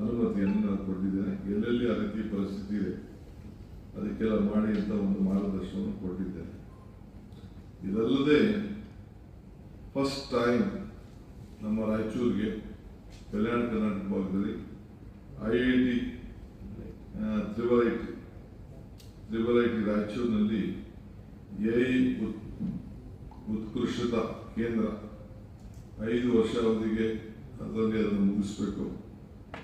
ಅನುಮತಿಯನ್ನು ನಾನು ಕೊಟ್ಟಿದ್ದೇನೆ. ಎಲ್ಲೆಲ್ಲಿ ಆ ರೀತಿ ಪರಿಸ್ಥಿತಿ ಇದೆ ಅದಕ್ಕೆಲ್ಲ ಮಾಡಿ ಅಂತ ಒಂದು ಮಾರ್ಗದರ್ಶನವನ್ನು ಕೊಟ್ಟಿದ್ದೇನೆ. ಇದಲ್ಲದೆ ಫಸ್ಟ್ ಟೈಮ್ ನಮ್ಮ ರಾಯಚೂರಿಗೆ ಕಲ್ಯಾಣ ಕರ್ನಾಟಕ ಭಾಗದಲ್ಲಿ IIT ತ್ರಿಬಲ್ ಐಟಿ ರಾಯಚೂರಿನಲ್ಲಿ AI ಉತ್ಕೃಷ್ಟತಾ ಕೇಂದ್ರ 5 ವರ್ಷ ಅವಧಿಗೆ ಅದರಲ್ಲಿ ಅದನ್ನು ಮುಗಿಸ್ಬೇಕು.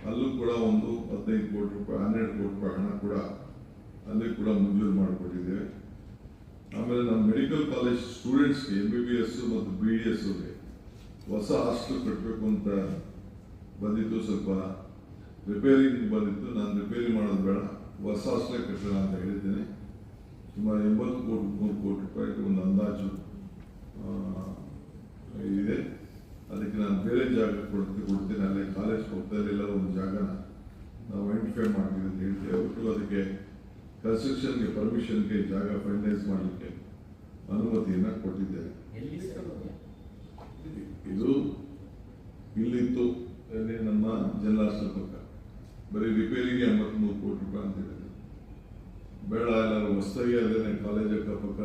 ಅಲ್ಲೂ ಕೂಡ ಒಂದು 15 ಕೋಟಿ ರೂಪಾಯಿ 12 ಕೋಟಿ ರೂಪಾಯಿ ಹಣ ಕೂಡ ಅಲ್ಲಿ ಕೂಡ ಮಂಜೂರು ಮಾಡಿಕೊಟ್ಟಿದ್ದೇವೆ. ಆಮೇಲೆ ನಮ್ಮ ಮೆಡಿಕಲ್ ಕಾಲೇಜ್ ಸ್ಟೂಡೆಂಟ್ಸ್ಗೆ MBBS ಮತ್ತು BDSಗೆ ಹೊಸ ಹಾಸ್ಟೆಲ್ ಕಟ್ಟಬೇಕು ಅಂತ ಬಂದಿತ್ತು. ಸ್ವಲ್ಪ ರಿಪೇರಿಂಗ್ ಬಂದಿತ್ತು. ನಾನು ರಿಪೇರಿ ಮಾಡೋದು ಬೇಡ, ಹೊಸ ಹಾಸ್ಟೆಲ್ ಕಟ್ಟೋಣ ಅಂತ ಹೇಳಿದ್ದೇನೆ. ಸುಮಾರು 83 ಕೋಟಿ ರೂಪಾಯಿಗೆ ಒಂದು ಅಂದಾಜು ಇದೆ. ಅದಕ್ಕೆ ನಾನು ಬೇರೆ ಜಾಗ ಕೊಡ್ತೇನೆ. ಅಲ್ಲೇ ಕಾಲೇಜ್ ಪಕ್ಕದಲ್ಲೆಲ್ಲ ಒಂದು ಜಾಗನ ನಾವು ಐಡೆಂಟಿಫೈ ಮಾಡ್ತೀವಿ ಅಂತ ಹೇಳ್ತೇವೆ. ಒಟ್ಟು ಅದಕ್ಕೆ ಕನ್ಸ್ಟ್ರಕ್ಷನ್ಗೆ ಪರ್ಮಿಷನ್ಗೆ ಜಾಗ ಫೈನಲೈಸ್ ಮಾಡಲಿಕ್ಕೆ ಅನುಮತಿಯನ್ನು ಕೊಟ್ಟಿದ್ದೇವೆ. ಇದು ಇಲ್ಲಿತ್ತು ನಮ್ಮ ಜನರಲ್ ಪಕ್ಕ. ಬರೀ ರಿಪೇರಿಗೆ 83 ಕೋಟಿ ರೂಪಾಯಿ ಅಂತ ಹೇಳಿದೆ. ಬೇಡ, ಎಲ್ಲರೂ ಹೊಸದಾಗಿ ಅಲ್ಲೇ ಕಾಲೇಜ್ ಅಕ್ಕಪಕ್ಕ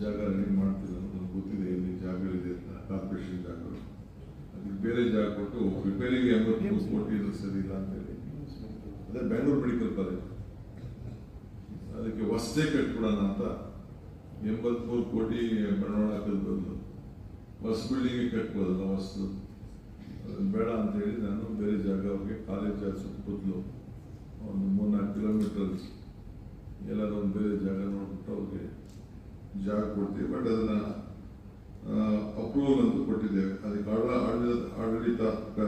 ಜಾಗ ರೆಡಿ ಮಾಡ್ತಿಲ್ಲ. ನನಗೆ ಗೊತ್ತಿದೆ ಇಲ್ಲಿ ಜಾಗಗಳಿದೆ ಅಂತ, ಕಾರ್ಪೊರೇಷನ್ ಜಾಗಗಳು. ಅದಕ್ಕೆ ಬೇರೆ ಜಾಗ ಕೊಟ್ಟು ರಿಪೇರಿಗೆ 83 ಕೋಟಿ ಇದು ಸರಿ ಇಲ್ಲ ಅಂತ ಹೇಳಿ ಅದೇ ಬೆಂಗಳೂರು ಮೆಡಿಕಲ್ ಕಾಲೇಜ್ ಅದಕ್ಕೆ ಹೊಸದೇ ಕಟ್ಬಿಡೋಣ ಅಂತ 83 ಕೋಟಿ ಬಂಡವಾಳ ಹಾಕೋದು ಬದಲು ಹೊಸ ಬಿಲ್ಡಿಂಗ್ ಕಟ್ಬೋದಲ್ಲ ಹೊಸದು. ಅದನ್ನು ಬೇಡ ಅಂತ ಹೇಳಿ ನಾನು ಬೇರೆ ಜಾಗ ಅವ್ರಿಗೆ ಕಾಲೇಜ್ ಸುತ್ತಮುತ್ತಲು ಒಂದು 3-4 ಕಿಲೋಮೀಟರ್ ಎಲ್ಲಾದ್ರೂ ಒಂದು ಬೇರೆ ಜಾಗ ನೋಡ್ಬಿಟ್ಟು ಅವ್ರಿಗೆ ಜಾಗ ಕೊಡ್ತೀವಿ. ಬಟ್ ಅದನ್ನು ಅಪ್ರೂವಲ್ ಅಂತೂ ಕೊಟ್ಟಿದ್ದೇವೆ. ಅದಕ್ಕೆ ಆಡಳಿತಾತ್ಮಕ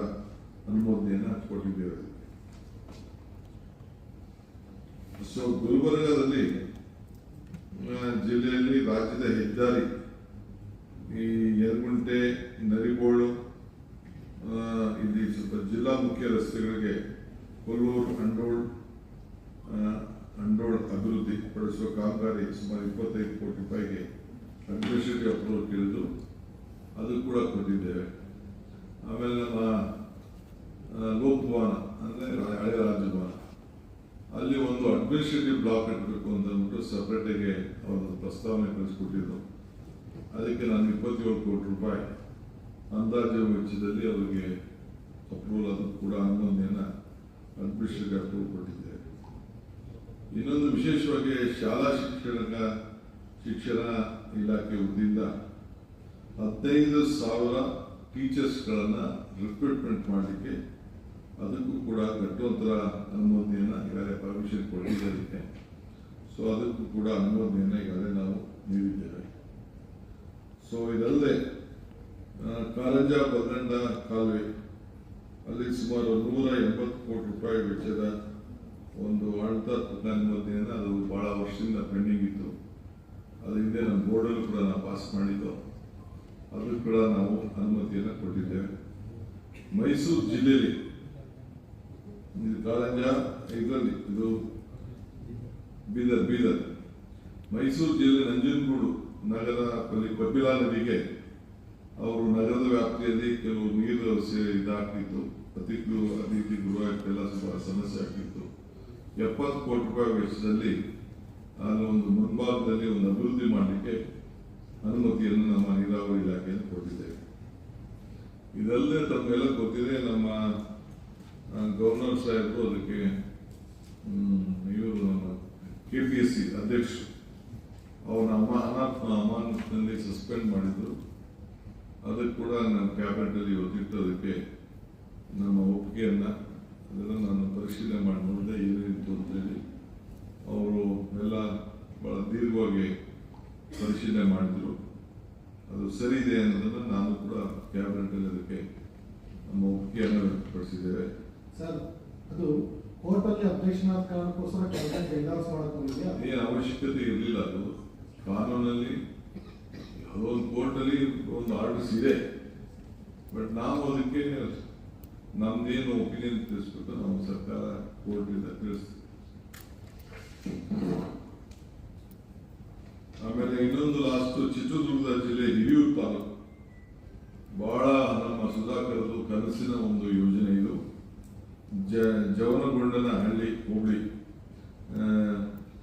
ಅನುಮೋದನೆಯನ್ನು ಕೊಟ್ಟಿದ್ದೇವೆ. ಸೊ ಗುಲ್ಬರ್ಗಾದಲ್ಲಿ ಜಿಲ್ಲೆಯಲ್ಲಿ ರಾಜ್ಯದ ಹೆದ್ದಾರಿ ಈ ಯರಗುಂಟೆ, ನರಿಬೋಳು, ಇಲ್ಲಿ ಸ್ವಲ್ಪ ಜಿಲ್ಲಾ ಮುಖ್ಯ ರಸ್ತೆಗಳಿಗೆ ಕೊಲ್ಲೂರು, ಅಂಡೋಳ್ ಅಭಿವೃದ್ಧಿ ಪಡಿಸುವ ಕಾಮಗಾರಿ ಸುಮಾರು 25 ಕೋಟಿ ರೂಪಾಯಿಗೆ ಅಡ್ಮಿನಿಸ್ಟ್ರೇಟಿವ್ ಅಪ್ರೂವಲ್ ಕೇಳಿದ್ದು ಅದು ಕೂಡ ಕೊಟ್ಟಿದ್ದೇವೆ. ಆಮೇಲೆ ನಮ್ಮ ಲೋಕಭವನ ಅಂದರೆ ಹಳೆ ರಾಜಭವನ ಅಲ್ಲಿ ಒಂದು ಅಡ್ಮಿನಿಸ್ಟ್ರೇಟಿವ್ ಬ್ಲಾಕ್ ಕಟ್ಟಬೇಕು ಅಂತ ಅಂದ್ಬಿಟ್ಟು ಸಪ್ರೇಟಾಗಿ ಒಂದು ಪ್ರಸ್ತಾವನೆ ಕಳಿಸ್ಕೊಟ್ಟಿದ್ದು. ಅದಕ್ಕೆ ನಾನು 27 ಕೋಟಿ ರೂಪಾಯಿ ಅಂದಾಜು ವೆಚ್ಚದಲ್ಲಿ ಅವರಿಗೆ ಅಪ್ರೂವಲ್ ಅದು ಕೂಡ ಅನುಮೋದನೆಯನ್ನು ಅಡ್ಮಿನಿಸ್ಟ್ರೇಟಿವ್ ಅಪ್ರೂವಲ್ ಕೊಟ್ಟಿದ್ದೇವೆ. ಇನ್ನೊಂದು ವಿಶೇಷವಾಗಿ ಶಾಲಾ ಶಿಕ್ಷಣ ಇಲಾಖೆ ವತಿಯಿಂದ 15,000 ಟೀಚರ್ಸ್ಗಳನ್ನು ರಿಕ್ರೂಟ್ಮೆಂಟ್ ಮಾಡಲಿಕ್ಕೆ ಅದಕ್ಕೂ ಕೂಡ ಗಟ್ಟೋತ್ತರ ಅನುಮೋದನೆಯನ್ನು ಈಗಾಗಲೇ ಪರ್ಮಿಷನ್ ಕೊಟ್ಟಿದ್ದಕ್ಕೆ. ಸೊ ಅದಕ್ಕೂ ಕೂಡ ಅನುಮೋದನೆಯನ್ನು ಈಗಾಗಲೇ ನಾವು ನೀಡಿದ್ದೇವೆ. ಸೊ ಇದಲ್ಲದೆ ಕಾರಂಜ ಬಲ್ದಂಡ ಕಾಲುವೆ ಅಲ್ಲಿ ಸುಮಾರು 180 ಕೋಟಿ ರೂಪಾಯಿ ವೆಚ್ಚದ ಒಂದು ಆಡಳಿತಾತ್ಮಕ ಅನುಮೋದನೆಯನ್ನು ಅದು ಬಹಳ ವರ್ಷದಿಂದ ಪೆಂಡಿಂಗ್ ಇತ್ತು. ಅದು ಹಿಂದೆ ನಮ್ಮ ಬೋರ್ಡಲ್ಲೂ ಕೂಡ ನಾವು ಪಾಸ್ ಮಾಡಿದ್ದು. ಅದು ಕೂಡ ನಾವು ಅನುಮತಿಯನ್ನು ಕೊಟ್ಟಿದ್ದೇವೆ. ಮೈಸೂರು ಜಿಲ್ಲೆಯಲ್ಲಿ ಕಾರಂಜ ಇದರಲ್ಲಿ ಇದು ಬೀದರ್ ಮೈಸೂರು ಜಿಲ್ಲೆ ನಂಜನಗೂಡು ನಗರ ಕಪಿಲಾ ನದಿಗೆ ಅವರು ನಗರದ ವ್ಯಾಪ್ತಿಯಲ್ಲಿ ಕೆಲವು ನೀರು ಇದಾಗ್ತಿತ್ತು. ಅತಿ ಗುರುವಾಗ್ತೆಲ್ಲ ಸ್ವಲ್ಪ ಸಮಸ್ಯೆ ಆಗ್ತಿತ್ತು. 70 ಕೋಟಿ ರೂಪಾಯಿ ವೆಚ್ಚದಲ್ಲಿ ಅಲ್ಲಿ ಒಂದು ಮುಂಭಾಗದಲ್ಲಿ ಒಂದು ಅಭಿವೃದ್ಧಿ ಮಾಡಲಿಕ್ಕೆ ಅನುಮತಿಯನ್ನು ನಮ್ಮ ನೀರಾವರಿ ಇಲಾಖೆಯನ್ನು ಕೊಟ್ಟಿದ್ದೇವೆ. ಇದಲ್ಲದೆ ತಮಗೆಲ್ಲ ಗೊತ್ತಿದೆ, ನಮ್ಮ ಗವರ್ನರ್ ಸಾಹೇಬರು ಅದಕ್ಕೆ ಇವರು ನಮ್ಮ KPSC ಅಧ್ಯಕ್ಷರು ಅವನ ಅಮಾನತಿನಲ್ಲಿ ಸಸ್ಪೆಂಡ್ ಮಾಡಿದ್ರು. ಅದಕ್ಕೆ ಕೂಡ ನಮ್ಮ ಕ್ಯಾಬಿನೆಟಲ್ಲಿ ಒತ್ತಿಟ್ಟು ಅದಕ್ಕೆ ನಮ್ಮ ಒಪ್ಪಿಗೆಯನ್ನು ಅದನ್ನು ನಾನು ಪರಿಶೀಲನೆ ಮಾಡಿ ನೋಡಿದೆ ಏನಿತ್ತು ಅಂತೇಳಿ. ಅವರು ಎಲ್ಲ ಭಾಳ ದೀರ್ಘವಾಗಿ ಪರಿಶೀಲನೆ ಮಾಡಿದರು. ಅದು ಸರಿ ಇದೆ ಅನ್ನೋದನ್ನು ನಾನು ಕೂಡ ಕ್ಯಾಬಿನೆಟಲ್ಲಿ ಅದಕ್ಕೆ ನಮ್ಮ ಒಪ್ಪಿಗೆಯನ್ನು ವ್ಯಕ್ತಪಡಿಸಿದ್ದೇವೆ. ಸರ್, ಅದು ಕೋರ್ಟಲ್ಲಿ ಅಬ್ಜೆಕ್ಷನ್ ಆದ ಕಾರಣಕ್ಕೋಸ್ಕರ ಕ್ಯಾಬಿನೆಟ್ ಎಂಡೋರ್ಸ್ ಮಾಡಕೊಂಡಿದೆಯಾ? ಏನು ಅವಶ್ಯಕತೆ ಇರಲಿಲ್ಲ. ಅದು ಕಾನೂನಲ್ಲಿ ಯಾವುದೋ ಒಂದು ಕೋರ್ಟಲ್ಲಿ ಒಂದು ಆರ್ಡರ್ಸ್ ಇದೆ. ಬಟ್ ನಾವು ಅದಕ್ಕೆ ನಮ್ದೇನು ಒಪಿನಿಯನ್ ತಿಳಿಸ್ಬೇಕು ನಾವು ಸರ್ಕಾರ ಕೋರ್ಟಿಂದ ತಿಳಿಸ್ತೀವಿ. ಆಮೇಲೆ ಇನ್ನೊಂದು ಲಾಸ್ಟ್ ಚಿತ್ರದುರ್ಗದ ಜಿಲ್ಲೆ ಹಿರಿಯೂರು ತಾಲೂಕು ಬಹಳ ನಮ್ಮ ಸುಧಾಕರದು ಕನಸಿನ ಒಂದು ಯೋಜನೆ ಇದು. ಜವನಗೊಂಡನಹಳ್ಳಿ ಹೋಬಳಿ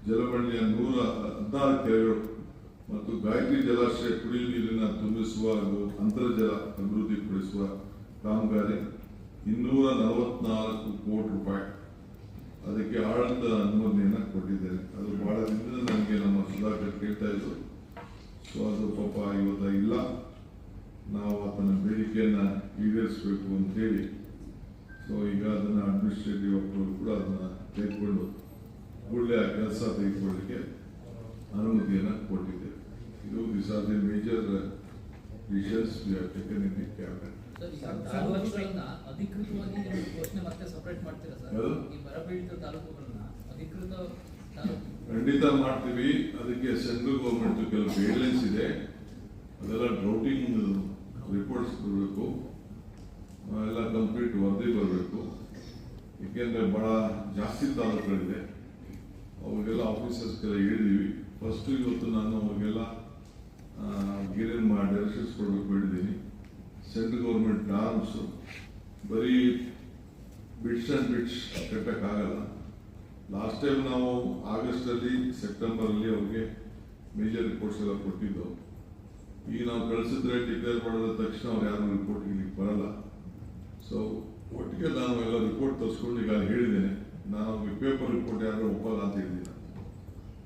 ಜಲಮಂಡಳಿಯ 116 ಕೆರೆಗಳು ಮತ್ತು ಗಾಯತ್ರಿ ಜಲಾಶಯ ಕುಡಿಯುವ ನೀರಿನ ತುಂಬಿಸುವ ಹಾಗೂ ಅಂತರ್ಜಲ ಅಭಿವೃದ್ಧಿಪಡಿಸುವ ಕಾಮಗಾರಿ 244 ಕೋಟಿ ರೂಪಾಯಿ ಅದಕ್ಕೆ ಆಡಳಿತ ಅನುಮೋದನೆಯನ್ನು ಕೊಟ್ಟಿದ್ದೇನೆ. ಅದು ಬಹಳ ದಿನದಿಂದ ನನಗೆ ನಮ್ಮ ಸುಧಾಕರ್ ಕೇಳ್ತಾ ಇದ್ರು. ಸೊ ಅದು ಪಾಪ ಇವತ್ತು ಇಲ್ಲ, ನಾವು ಆತನ ಬೇಡಿಕೆಯನ್ನು ಈಡೇರಿಸಬೇಕು ಅಂತೇಳಿ ಸೊ ಈಗ ಅದನ್ನು ಅಡ್ಮಿನಿಸ್ಟ್ರೇಟಿವ್ ಅಪ್ರೂವಲ್ ಕೂಡ ಅದನ್ನು ತೆಗೆದುಕೊಂಡು ಕೂಡಲೇ ಆ ಕೆಲಸ ತೆಗೆದುಕೊಳ್ಳಲಿಕ್ಕೆ ಅನುಮತಿಯನ್ನು ಕೊಟ್ಟಿದ್ದೇವೆ. ಇದು this are the major decisions we have taken in the cabinet. ಅಧಿಕೃತವಾಗಿ ಘೋಷಣೆ ಮತ್ತೆ ಸಪರೇಟ್ ಮಾಡ್ತೀರಾ ಸರ್? ಈ ಬರಪೀಡಿತ ತಾಲೂಕುಗಳನ್ನ ಅಧಿಕೃತ ಖಂಡಿತ ಮಾಡ್ತೀವಿ. ಅದಕ್ಕೆ ಸೆಂಟ್ರಲ್ ಗೌರ್ಮೆಂಟ್ ಕೆಲವು ಗೈಡ್ಲೈನ್ಸ್ ಇದೆ, ಅದೆಲ್ಲ ಡ್ರೌಟಿಂಗ್ ರಿಪೋರ್ಟ್ಸ್ ಬರಬೇಕು, ಎಲ್ಲ ಕಂಪ್ಲೀಟ್ ವರದಿ ಬರಬೇಕು. ಏಕೆಂದರೆ ಬಹಳ ಜಾಸ್ತಿ ತಾಲೂಕುಗಳಿದೆ, ಅವ್ರಿಗೆಲ್ಲ ಆಫೀಸರ್ಸ್ಗೆಲ್ಲ ಹೇಳಿದೀವಿ. ಫಸ್ಟ್ ಇವತ್ತು ನಾನು ಅವ್ರಿಗೆಲ್ಲ ಏನೇನು ಡೈರೆಕ್ಷನ್ಸ್ ಕೊಡಬೇಕು ಹೇಳಿದ್ದೀನಿ. ಸೆಂಟ್ರಲ್ ಗೌರ್ಮೆಂಟ್ ನಾರ್ಮ್ಸು ಬರೀ ಬಿಟ್ಸ್ ಆ್ಯಂಡ್ ಬಿಟ್ಸ್ ಕಟ್ಟಕ್ಕಾಗಲ್ಲ. ಲಾಸ್ಟ್ ಟೈಮ್ ನಾವು ಆಗಸ್ಟಲ್ಲಿ ಸೆಪ್ಟೆಂಬರಲ್ಲಿ ಅವ್ರಿಗೆ ಮೇಜರ್ ರಿಪೋರ್ಟ್ಸ್ ಎಲ್ಲ ಕೊಟ್ಟಿದ್ದು. ಈಗ ನಾವು ಕಳಿಸಿದ್ರೆ ಡಿಕ್ಲೇರ್ ಮಾಡಿದ ತಕ್ಷಣ ಅವ್ರು ಯಾರು ರಿಪೋರ್ಟ್ ಇಲ್ಲಿ ಬರಲ್ಲ. ಸೊ ಒಟ್ಟಿಗೆ ನಾನು ಎಲ್ಲ ರಿಪೋರ್ಟ್ ತರಿಸ್ಕೊಂಡು ಈಗ ಹೇಳಿದ್ದೇನೆ. ನಾನು ಪೇಪರ್ ರಿಪೋರ್ಟ್ ಯಾರು ಒಪ್ಪಲ್ಲ ಅಂತ ಹೇಳಿದ್ದೀನಿ.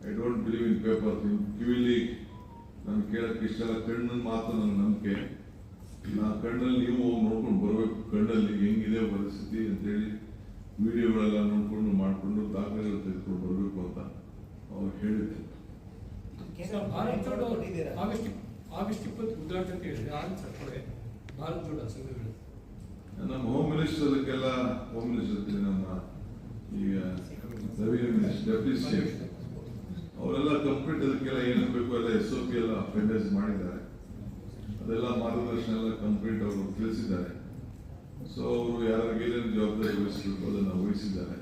I don't believe in paper. ಕಿವಿಲಿ ನಾನು ಕೇಳಕ್ಕೆ ಇಷ್ಟೆಲ್ಲ ಕಣ್ಣನ್ನು ಮಾತ್ರ ನನ್ನ ನಂಬಿಕೆ. ನಾ ಕಣ್ಣಲ್ಲಿ ನೀವು ನೋಡ್ಕೊಂಡು ಬರಬೇಕು, ಕಣ್ಣಲ್ಲಿ ಹೆಂಗಿದೆ ಪರಿಸ್ಥಿತಿ ಅಂತೇಳಿ ವಿಡಿಯೋಗಳೆಲ್ಲ ನೋಡ್ಕೊಂಡು ಮಾಡಿಕೊಂಡು ದಾಖಲೆಗಳು ತೆಗೆದುಕೊಂಡು ಬರಬೇಕು ಅಂತ ಅವ್ರು ಹೇಳಿದ್ದೆ. ಆಗಸ್ಟ್ 20 ಉದ್ಘಾಟನೆ ಅಂತ ಹೇಳಿದ್ರೆ ಭಾರತ್ ಜೋಡೋ ಸಂಘಗಳು ನಮ್ಮ ಹೋಮ್ ಮಿನಿಸ್ಟರ್ ಅದಕ್ಕೆಲ್ಲ ಹೋಮ್ ಮಿನಿಸ್ಟರ್ ನಮ್ಮ ಈಗ ರೆವಿನ್ಯೂ ಮಿನಿಸ್ಟರ್ ಡೆಪ್ಯೂಟಿ ಸಿಎಂ ಅವರೆಲ್ಲ ಕಂಪ್ಲೀಟ್ ಅದಕ್ಕೆಲ್ಲ ಏನೇನು ಬೇಕು ಎಲ್ಲ SOP ಎಲ್ಲ ಫೈನಲೈಸ್ ಮಾಡಿದ್ದಾರೆ. ಅದೆಲ್ಲ ಮಾರ್ಗದರ್ಶನ ಎಲ್ಲ ಕಂಪ್ಲೀಟ್ ಅವರು ತಿಳಿಸಿದ್ದಾರೆ. ಸೊ ಅವರು ಯಾರಿಗೆ ಏನೇನು ಜವಾಬ್ದಾರಿ ವಹಿಸಬೇಕು ಅದನ್ನು ವಹಿಸಿದ್ದಾರೆ.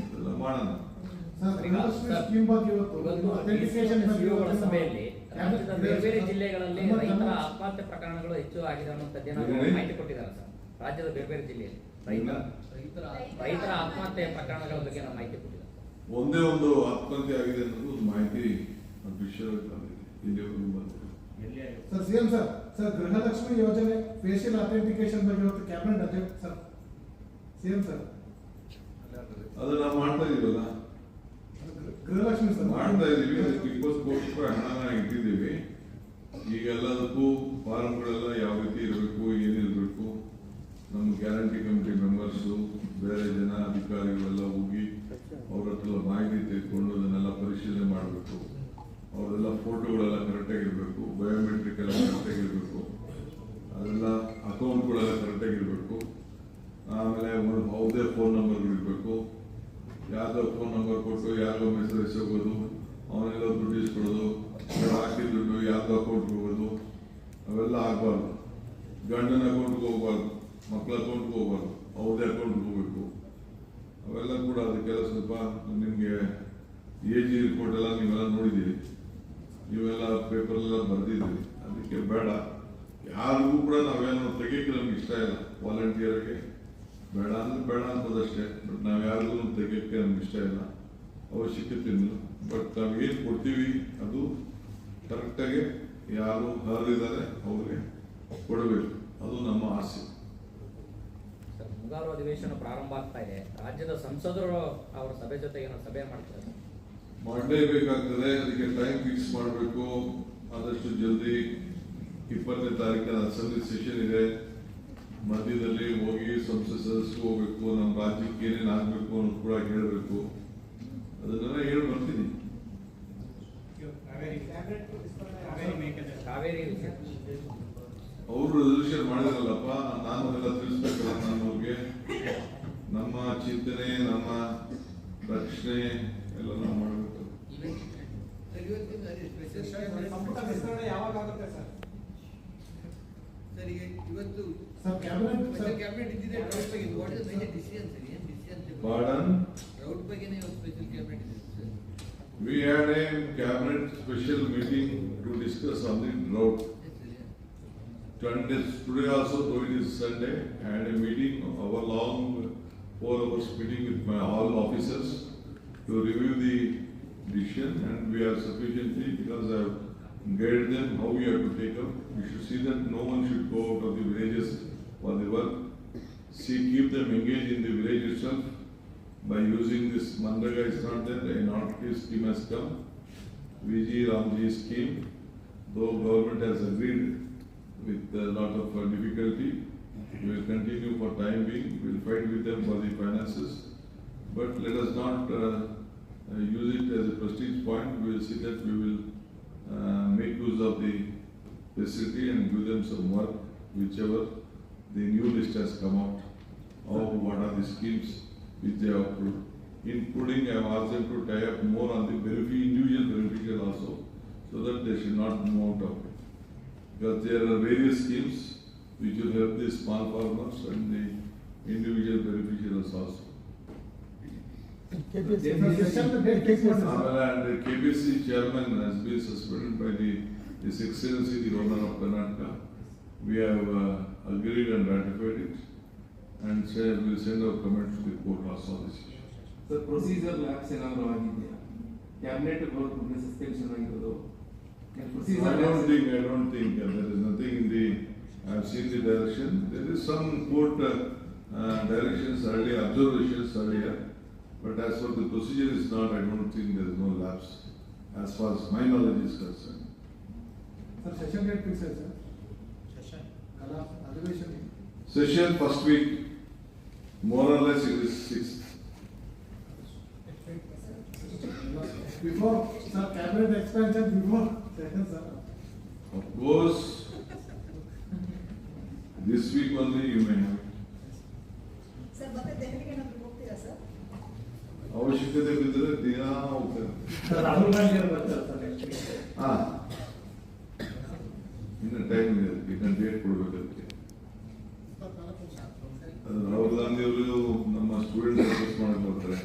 ಅದೆಲ್ಲ ಮಾಡೋಣ. ಸಭೆಯಲ್ಲಿ ರಾಜ್ಯದ ಬೇರೆ ಬೇರೆ ಜಿಲ್ಲೆಗಳಲ್ಲಿ ರೈತರ ಆತ್ಮಹತ್ಯೆ ಪ್ರಕರಣಗಳು ಹೆಚ್ಚು ಆಗಿದೆ ಅನ್ನುವಂಥದ್ದೇನಾದರೂ ಮಾಹಿತಿ ಕೊಟ್ಟಿದ್ದಾರೆ ಸರ್? ರಾಜ್ಯದ ಬೇರೆ ಬೇರೆ ಜಿಲ್ಲೆಯಲ್ಲಿ ರೈತರ ಆತ್ಮಹತ್ಯೆ ಪ್ರಕರಣಗಳ ಬಗ್ಗೆ ನಾವು ಮಾಹಿತಿ ಕೊಟ್ಟಿದ್ದಾರೆ. ಒಂದೇ ಒಂದು ಆತ್ಮಹತ್ಯೆ ಆಗಿದೆ ಅನ್ನೋದು ಒಂದು ಮಾಹಿತಿ ಅಫಿಷಿಯಲ್ ಇಲ್ಲಿವರೆಗೂ ಬಂದಿದೆ. ಸರ್ ಸಿಎಂ ಸರ್ ಗೃಹಲಕ್ಷ್ಮಿ ಯೋಜನೆ ಫೇಶಿಯಲ್ ಅಥೆಂಟಿಕೇಶನ್ ಬಗ್ಗೆ ಇವತ್ತು ಕ್ಯಾಬಿನೆಟ್ ಅಧ್ಯಕ್ಷ ಸರ್ ಸಿಎಂ ಸರ್ ಅದನ್ನ ಮಾಡ್ತಾ ಇದೀವಲ್ಲ, ಗೃಹಲಕ್ಷ್ಮಿ ಸರ್ ಮಾಡ್ತಾ ಇದೀವಿ. ಅದಕ್ಕೆ 20 ಕೋಟಿ ರೂಪಾಯಿ ಹಣನ ಇಟ್ಟಿದ್ದೀವಿ. ಈಗ ಎಲ್ಲದಕ್ಕೂ ಫಾರ್ಮ್ಗಳೆಲ್ಲ ಯಾವ ರೀತಿ ಇರಬೇಕು, ಏನಿರಬೇಕು, ನಮ್ಮ ಗ್ಯಾರಂಟಿ ಕಮಿಟಿ ಮೆಂಬರ್ಸು ಬೇರೆ ಜನ ಅಧಿಕಾರಿಗಳೆಲ್ಲ ಹೋಗಿ ಅವ್ರ ಹತ್ರ ಮಾಹಿತಿ ತೆಗೆದುಕೊಂಡು ಅದನ್ನೆಲ್ಲ ಪರಿಶೀಲನೆ ಮಾಡಬೇಕು. ಅವರೆಲ್ಲ ಫೋಟೋಗಳೆಲ್ಲ ಕರೆಕ್ಟಾಗಿರಬೇಕು, ಬಯೋಮೆಟ್ರಿಕ್ ಎಲ್ಲ ಕರೆಕ್ಟಾಗಿರಬೇಕು, ಅದೆಲ್ಲ ಅಕೌಂಟ್ಗಳೆಲ್ಲ ಕರೆಕ್ಟಾಗಿರಬೇಕು. ಆಮೇಲೆ ಯಾವುದೇ ಫೋನ್ ನಂಬರ್ಗಳಿರಬೇಕು. ಯಾವುದೋ ಫೋನ್ ನಂಬರ್ ಕೊಟ್ಟು ಯಾರಿಗೋ ಮೆಸೇಜ್ ಹೋಗೋದು, ಅವನೆಲ್ಲ ದುಡ್ಡು ಇಸ್ಕೊಳ್ಳೋದು, ಹಾಕಿ ದುಡ್ಡು ಯಾವ್ದು ಅಕೌಂಟ್ಗೆ ಹೋಗೋದು, ಅವೆಲ್ಲ ಆಗಬಾರ್ದು. ಗಂಡನ ಅಕೌಂಟ್ಗೆ ಹೋಗ್ಬಾರ್ದು, ಮಕ್ಕಳ ಅಕೌಂಟ್ಗೆ ಹೋಗ್ಬಾರ್ದು, ಅವ್ರದೇ ಅಕೌಂಟ್ಗೆ ಹೋಗ್ಬೇಕು. ಅವೆಲ್ಲ ಕೂಡ ಅದಕ್ಕೆಲ್ಲ ಸ್ವಲ್ಪ ನಿಮಗೆ AG ರಿಪೋರ್ಟ್ ಎಲ್ಲ ನೀವೆಲ್ಲ ನೋಡಿದ್ದೀರಿ, ನೀವೆಲ್ಲ ಪೇಪರ್ಲೆಲ್ಲ ಬರೆದಿದ್ದೀರಿ. ಅದಕ್ಕೆ ಬೇಡ, ಯಾರಿಗೂ ಕೂಡ ನಾವೇನೋ ತೆಗಿಯಕ್ಕೆ ನಮ್ಗೆ ಇಷ್ಟ ಇಲ್ಲ. ವಾಲಂಟಿಯರ್ಗೆ ಬೇಡ ಅಂದ್ರೆ ಬೇಡ ಅಂತದಷ್ಟೇ. ಬಟ್ ನಾವು ಯಾರಿಗೂ ತೆಗಿಯಕ್ಕೆ ನಮ್ಗೆ ಇಷ್ಟ ಇಲ್ಲ, ಅವಶ್ಯಕತೆ ಇಲ್ಲ. ಬಟ್ ನಾವು ಏನು ಕೊಡ್ತೀವಿ ಅದು ಕರೆಕ್ಟಾಗಿ ಯಾರು ಹರಿದ್ದಾರೆ ಅವ್ರಿಗೆ ಕೊಡಬೇಕು, ಅದು ನಮ್ಮ ಆಸೆ. ಮುಂಗಾರು ಅಧಿವೇಶನ ಪ್ರಾರಂಭ ಆಗ್ತಾ ಇದೆ. ರಾಜ್ಯದ ಸಂಸದರು ಅವರ ಸಭೆ ಜೊತೆಗೆ ಸಭೆ ಮಾಡ್ತಾರೆ, ಮಾಡಲೇಬೇಕಾಗ್ತದೆ. ಅದಕ್ಕೆ ಟೈಮ್ ಫಿಕ್ಸ್ ಮಾಡಬೇಕು. ಆದಷ್ಟು ಜಲ್ದಿ 20ನೇ ತಾರೀಕಿನ ಅಸೆಂಬ್ಲಿ ಸೆಷನ್ ಇದೆ. ಮಧ್ಯದಲ್ಲಿ ಹೋಗಿ ಸಂಸತ್ ಸದಸ್ಯರು ಹೋಗ್ಬೇಕು, ನಮ್ಮ ರಾಜ್ಯಕ್ಕೆ ಏನೇನು ಆಗ್ಬೇಕು ಅನ್ನೋದು ಕೂಡ ಹೇಳಬೇಕು. ಅದನ್ನೆಲ್ಲ ಹೇಳಿ ಬರ್ತೀನಿ. ಕಾವೇರಿ ಅವರು ರೆಸಲ್ಯೂಷನ್ ಮಾಡಿದಾರಲ್ಲಪ್ಪ, ನಾನು ಅದೆಲ್ಲ ತಿಳಿಸ್ಬೇಕಲ್ಲ. ನಾನು ಅವ್ರಿಗೆ ನಮ್ಮ ಚಿಂತನೆ, ನಮ್ಮ ರಕ್ಷಣೆ ಎಲ್ಲ ನಾವು ಮಾಡಬೇಕು. ಸಂಪುಟ ವಿಸ್ತರಣೆ ಯಾವಾಗ ಆಗುತ್ತೆ ಸರ್? ಸರ್ ಈಗ ಇವತ್ತು ಸರ್ ಕ್ಯಾಬಿನೆಟ್ ಇದ್ದಿದೆ ಡ್ರೌಟ್ ಬಗ್ಗೆ what is major decision sir? ಏನು ಡಿಸಿಷನ್ Pardon? ಡ್ರೌಟ್ ಬಗ್ಗೆನೇ ಇವತ್ತು ಸ್ಪೆಷಲ್ ಕ್ಯಾಬಿನೆಟ್ ಇದೆ sir. We had a cabinet special meeting to discuss on the drought. Today also, though it is Sunday, had a meeting hour long 4 hours meeting with my all officers to review the decision, and we are sufficiently, because I have guided them how we have to take up. We should see that no one should go out of the villages for the work. Keep them engaged in the village itself by using this Mandaga is not there, an RT scheme has come, VG Ramji scheme, though government has agreed with a lot of difficulty. We will continue for time being, we will fight with them for the finances, but let us not use it as a prestige point. We will see that we will make use of the facility and give them some work, whichever the new list has come out, of what are the schemes which they have approved. Including, I have asked them to tie up more on the individual beneficial also, so that they should not move out of it. Because there are various schemes which will help the small farmers and the individual beneficiaries also. Sir, session the date takes one, sir. And the KBC chairman has been suspended by His Excellency the Governor of Karnataka. We have agreed and ratified it, and we will send our comments to the court also on this issue. Sir procedure labs ಏನಾದರೂ ಆಗಿದೆಯಾ? Cabinet ಬಗ್ಗೆ suspension ಆಗಿರೋದು I don't think there is nothing in the, I have seen the direction. There is some court directions earlier, observations earlier, but as for the procedure is not, I don't think there is no lapse as far as my knowledge is concerned. Sir, session date fix है, sir. Session कल अधिवेशन Session first week, more or less it is 6th. before, sir, cabinet expansion before session, sir. Of course, this week only you may have. Sir ಮತ್ತೆ ದೆಹಲಿಗೆ ಏನಾದ್ರು ಹೋಗ್ತೀರಾ sir? ಅವಶ್ಯಕತೆ ಬಿದ್ದರೆ ದಿನ ಹೋಗ್ತಾರೆ. ರಾಹುಲ್ ಗಾಂಧಿ ಅವರು ಬರ್ತಾರೆ ಸರ್ next week. ಹಾ, ಇನ್ನು ಟೈಮ್ ಇದೆ, ಇದನ್ನ ಡೇಟ್ ಕೊಡ್ಬೇಕಂತೆ. ಅದು ರಾಹುಲ್ ಗಾಂಧಿ ಅವರು ನಮ್ಮ ಸ್ಟೂಡೆಂಟ್ ಸರ್ವಿಸ್ ಮಾಡಕ್ ಬರ್ತಾರೆ.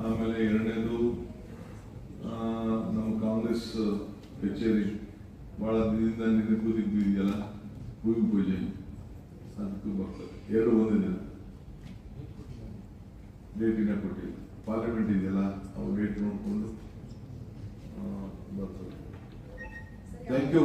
ಆಮೇಲೆ ಎರಡನೇದು ನಮ್ಮ ಕಾಂಗ್ರೆಸ್ ಕಚೇರಿ ಬಹಳ ದಿನದಿಂದ ಇದೆಯಲ್ಲ, ಭೂಮಿ ಪೂಜೆ, ಅದಕ್ಕೂ ಬರ್ತಾರೆ. ಎರಡು ಒಂದಿದೆ, ಡೇಟಿನ ಕೊಟ್ಟಿಲ್ಲ. ಪಾರ್ಲಿಮೆಂಟ್ ಇದೆಯಲ್ಲ, ಅವ್ರು ಡೇಟ್ ನೋಡಿಕೊಂಡು ಬರ್ತಾರೆ. Thank you.